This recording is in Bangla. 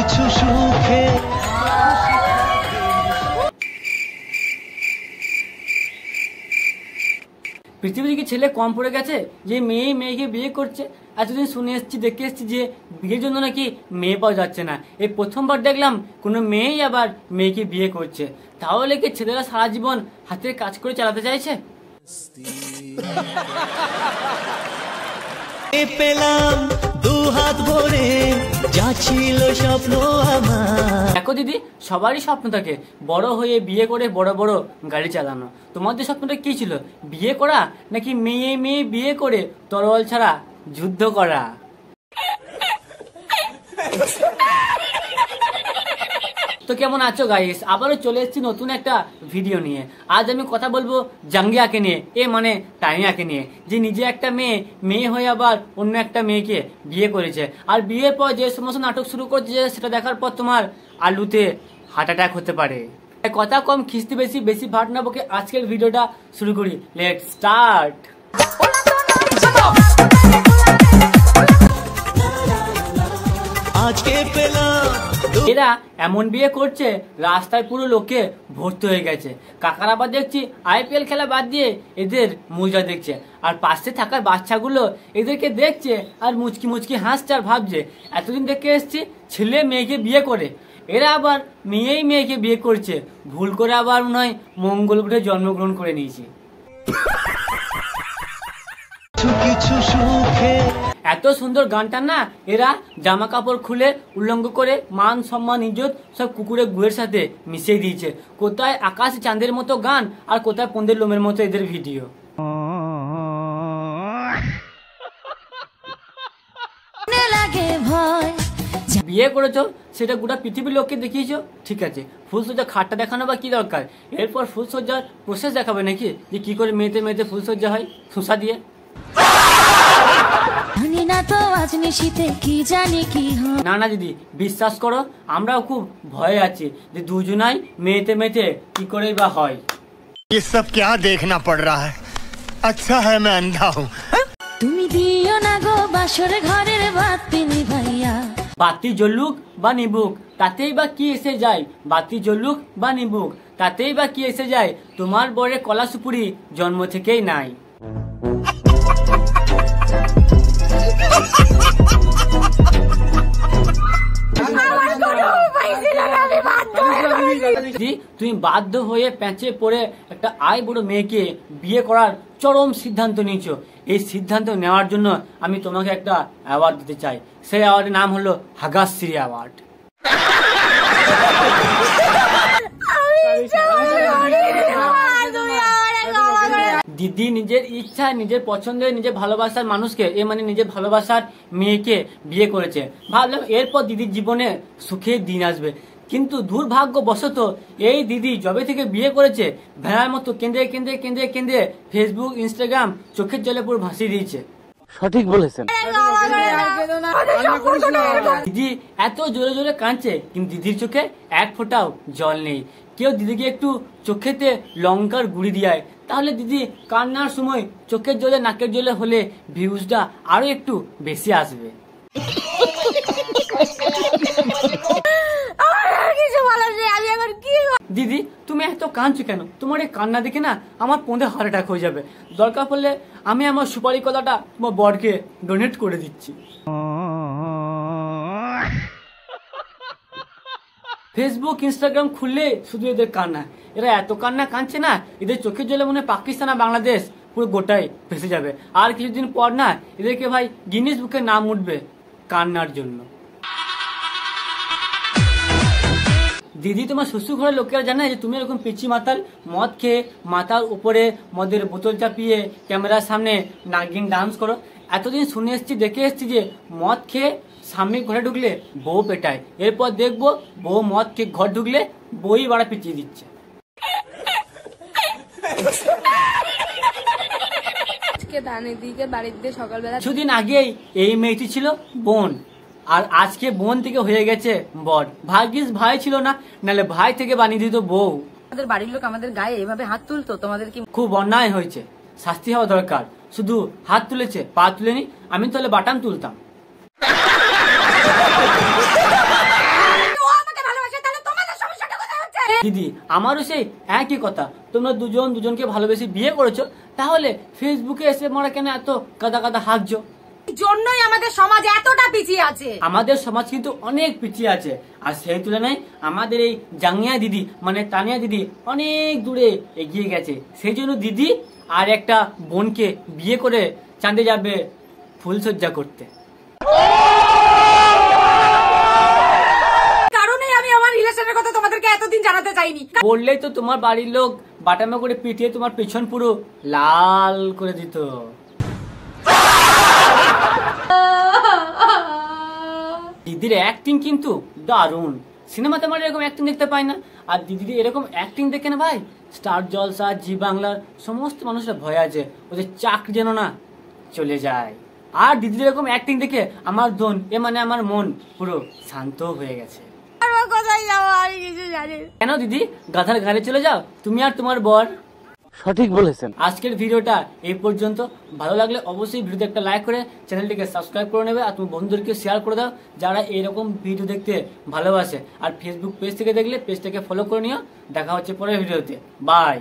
কিছু সুখে। পৃথিবীতে কি ছেলে কম পড়ে গেছে যে মেয়ে মেয়েকে বিয়ে করছে? এতদিন শুনে এসেছি, দেখে এসেছি যে বিয়ের জন্য নাকি মেয়ে পাওয়া যাচ্ছে না। এই প্রথমবার দেখলাম কোনো মেয়েই আবার মেয়েকে বিয়ে করছে। তাহলে কি ছেলেরা সারা জীবন হাতের কাজ করে চালাতে চাইছে? পেলাম দু হাত ভরে যা ছিল স্বপ্ন আমার। দেখো দিদি, সবারই স্বপ্ন থাকে বড় হয়ে বিয়ে করে বড় বড় গাড়ি চালানো। তোমাদের স্বপ্নটা কি ছিল? বিয়ে করা নাকি মেয়ে মেয়ে বিয়ে করে তরোয়াল ছাড়া যুদ্ধ করা? তো কেমন আছো গাইস? আবারও চলে এসেছি নতুন একটা ভিডিও নিয়ে। আজ আমি কথা বলবো জাঙ্গিয়াকে নিয়ে, মানে তানিয়াকে নিয়ে, যে নিজে একটা মেয়ে হয়ে আবার অন্য একটা মেয়েকে বিয়ে করেছে। আর বিয়ের পর যে সমস্ত নাটক শুরু করছে সেটা দেখার পর তোমার আলুতে হার্ট অ্যাটাক হতে পারে। কথা কম খিস্তি বেশি, বেশি ভাট না বকে আজকের ভিডিওটা শুরু করি। Let's start. আজকে পেলাম এরা এমন বিয়ে করছে রাস্তায় পুরো লোকে ভর্তি হয়ে গেছে। কাকারা আবার দেখছি IPL খেলা বাদ দিয়ে এদের মজা দেখছে, আর পাশে থাকার বাচ্চাগুলো এদেরকে দেখছে আর মুচকি মুচকি হাসছে আর ভাবছে এতদিন দেখে এসছি ছেলে মেয়েকে বিয়ে করে, এরা আবার মেয়েই মেয়েকে বিয়ে করছে। ভুল করে আবার মনে হয় মঙ্গল গ্রহে জন্মগ্রহণ করে নিয়েছে। কিছু সুখে। এত সুন্দর গানটা না, এরা জামা কাপড় খুলে উল্লঙ্গ করে মান সম্মান ইজ্জত সব কুকুরে গুয়ের সাথে মিশিয়ে দিয়েছে। কোথায় আকাশ চাঁদের মতো গান আর কোথায় পন্দের লোমের মতো এদের ভিডিও। বিয়ে করেছো সেটা গোটা পৃথিবীর লোককে দেখিয়েছো, ঠিক আছে। ফুলসজ্জা খাটটা দেখানো বা কি দরকার? এরপর ফুলসজ্জার প্রসেস দেখাবে নাকি, যে কি করে মেয়েতে মেয়েতে ফুলসজ্জা হয় শোষা দিয়ে? না না দিদি, বিশ্বাস করো আমরাও খুব ভয়ে আছি যে দুজনাই মেয়েতে মেয়েতে কি করে বা হয়। ये सब क्या देखना पड़ रहा है? अच्छा है मैं अंधा हूँ। তুমি দিও না গো বাসর ঘরের বাতি নিভাইয়া। বাতি জ্বলুক বা নিবুক তাতেই বা কি এসে যায়, বাতি জ্বলুক বা নিবুক তাতেই বা কি এসে যায়, তোমার বরে কলা সুপুরি জন্ম থেকেই নাই। তুমি বাধ্য হয়ে প্যাঁচে পড়ে একটা বুড়ো মেয়েকে বিয়ে করার চরম সিদ্ধান্ত নিয়েছো। এই সিদ্ধান্ত নেওয়ার জন্য আমি তোমাকে একটা অ্যাওয়ার্ড দিতে চাই। সেই অ্যাওয়ার্ডের নাম হলো হাগাশ্রী অ্যাওয়ার্ড। দিদি নিজের ইচ্ছা, নিজের পছন্দের, নিজের ভালোবাসার মানুষকে, মানে নিজের ভালোবাসার মেয়েকে বিয়ে করেছে। ভাবলাম এরপর দিদির জীবনে সুখের দিন আসবে, কিন্তু দুর্ভাগ্যবশত এই দিদি যবে থেকে বিয়ে করেছে ভেড়ার মতো কেঁদে কেঁদে কেঁদে কেঁদে ফেসবুক ইনস্টাগ্রাম চোখের জলে পুরো ভাসিয়ে দিয়েছে। সঠিক বলেছেন। দিদি এত জোরে জোরে কাঁদছে কিন্তু দিদির চোখে এক ফোঁটাও জল নেই। কেউ দিদিকে একটু চোখেতে লঙ্কার গুঁড়ি দিয়ায়, তাহলে দিদি কান্নার সময় চোখের জলে নাকের জলে হলে ভিউজটা আরো একটু বেশি আসবে। দিদি তুমি এত কাঁদছো কেন? তোমার এই কান্না দেখে না আমার পোঁদে হার্ট অ্যাটাক হয়ে যাবে। দরকার পড়লে আমি আমার সুপারি কলাটা তোমার বরকে ডোনেট করে দিচ্ছি। ফেসবুক ইনস্টাগ্রাম খুললে শুধু এদের কান্না, এরা এত কান্না কাঁদছে না, এদের চোখের জলে মনে পাকিস্তান আর বাংলাদেশ পুরো গোটাই ভেসে যাবে। আর কিছুদিন পর না এদেরকে ভাই গিনিস বুকে নাম উঠবে কান্নার জন্য। দিদি তোমার শ্বশুর ঘরের লোকেরা জানে যে তুমি এরকম পিচি মাতাল মদ খেয়ে মাথার উপরে মদের বোতল চাপিয়ে ক্যামেরার সামনে নাগিন ডান্স করো। এতদিন শুনে এসছি, দেখে এসছি যে মদ খেয়ে স্বামী ঘরে ঢুকলে বউ পেটায়, এরপর দেখবো বউ মদ খেয়ে ঘর ঢুকলে বই বাড়া পিছিয়ে দিচ্ছে। কিছুদিন আগেই এই মেয়েটি ছিল বোন, আর আজকে বোন থেকে হয়ে গেছে বর। ভাগ্যিস ভাই ছিল না, নাহলে ভাই থেকে বানিয়ে দিত বউ। আমাদের বাড়ির লোক আমাদের গায়ে এভাবে হাত তুলতো, তোমাদের কি খুব অন্যায় হয়েছে, শাস্তি হওয়া দরকার। শুধু হাত তুলেছে, পা তুলেনি। আমি তাহলে বাটাম তুলতাম। দিদি আমারও সেই একই কথা, তোমরা দুজন দুজনকে ভালোবেসে বিয়ে করেছো, তাহলে ফেসবুকে এসে মারা কেন এত কাদা কাদা হাঁকছো? জন্যই আমাদের সমাজ এতটা পিছিয়ে আছে। আমাদের সমাজ কিন্তু অনেক পিছিয়ে আছে, আর সেই তুলনায় আমাদের এই জাঙ্গিয়া দিদি মানে তানিয়া দিদি অনেক দূরে এগিয়ে গেছে। সেই জন্য দিদি আর একটা বোনকে বিয়ে করে চাঁদে যাবে ফুলসজ্জা করতে। কারণে আমি আমার রিলেশনের কথা তোমাদেরকে এতদিন জানাতে চাইনি। বললেই তো তোমার বাড়ির লোক বাটামা করে পিটিয়ে তোমার পেছন পুরো লাল করে দিত। দিদির অ্যাক্টিং কিন্তু দারুণ, সিনেমাতে আমরা এরকম অ্যাক্টিং দেখতে পাই না। আর দিদির এরকম অ্যাক্টিং দেখে না ভাই, স্টার জলসা, জি বাংলার সমস্ত মানুষরা ভয় আছে ওদের চাকরি যেন না চলে যায়। আর দিদির এরকম অ্যাক্টিং দেখে আমার মানে আমার মন পুরো শান্ত হয়ে গেছে। কোথায় যাবো আমি কিছু জানি না। কেন দিদি, গাধার ঘাড়ে চলে যাও তুমি আর তোমার বর। সঠিক বলেছেন। আজকের ভিডিওটা এই পর্যন্ত। ভালো লাগলে অবশ্যই ভিডিওতে একটা লাইক করে চ্যানেলটিকে সাবস্ক্রাইব করে নেবে, আর তোমার বন্ধুদেরকে শেয়ার করে দাও যারা এরকম ভিডিও দেখতে ভালোবাসে। আর ফেসবুক পেজ থেকে দেখলে পেজটাকে ফলো করে নিও। দেখা হচ্ছে পরের ভিডিওতে। বাই।